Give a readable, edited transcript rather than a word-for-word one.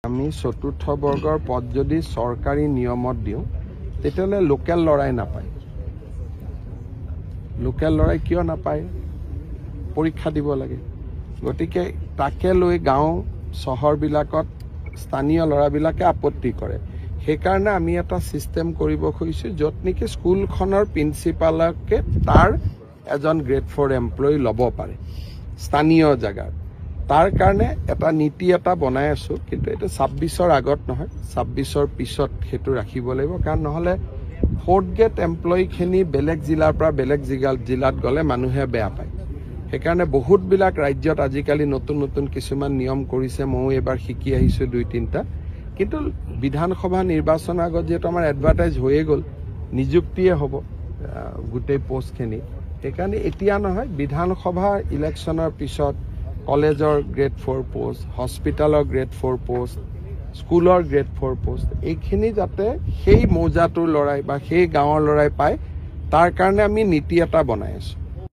আমি চতুৰ্থ বৰ্গৰ পদ যদি চৰকাৰী নিয়মত দিওঁ তেতিয়াহ'লে লোকেল লৰাই নাপায়। লোকেল লৰাই কিয় নাপায়? পৰীক্ষা দিব লাগে। গতিকে তাকে লৈ গাঁও চহৰবিলাকত স্থানীয় ল'ৰাবিলাকে আপত্তি কৰে। সেইকাৰণে আমি এটা ছিষ্টেম কৰিব খুজিছোঁ য'ত নেকি স্কুলখনৰ প্ৰিন্সিপালকে তাৰ এজন গ্ৰেড 4 এমপ্লয়ী ল'ব পাৰে স্থানীয় জেগাত। তাৰ কাৰণে এটা নীতি এটা বনাই আছোঁ, কিন্তু এইটো 26ৰ আগত নহয়, 26ৰ পিছত সেইটো ৰাখিব লাগিব। কাৰণ নহ'লে 4th গ্ৰেড এমপ্লয়ীখিনি বেলেগ জিলাৰ পৰা বেলেগ জিলাত গ'লে মানুহে বেয়া পায়। সেইকাৰণে বহুতবিলাক ৰাজ্যত আজিকালি নতুন নতুন কিছুমান নিয়ম কৰিছে। ময়ো এইবাৰ শিকি আহিছোঁ 2-3টা। কিন্তু বিধানসভা নিৰ্বাচনৰ আগত যিহেতু আমাৰ এডভাৰটাইজ হৈয়ে গ'ল, নিযুক্তিয়ে হ'ব গোটেই পোষ্টখিনি। সেইকাৰণে এতিয়া নহয়, বিধানসভা ইলেকশ্যনৰ পিছত কলেজৰ গ্ৰেড 4 পোষ্ট, হস্পিটেলৰ গ্ৰেড 4 পোষ্ট, স্কুলৰ গ্ৰেড 4 পোষ্ট, এইখিনি যাতে সেই মৌজাটোৰ ল'ৰাই বা সেই গাঁৱৰ ল'ৰাই পায়, তাৰ কাৰণে আমি নীতি এটা বনাই আছোঁ।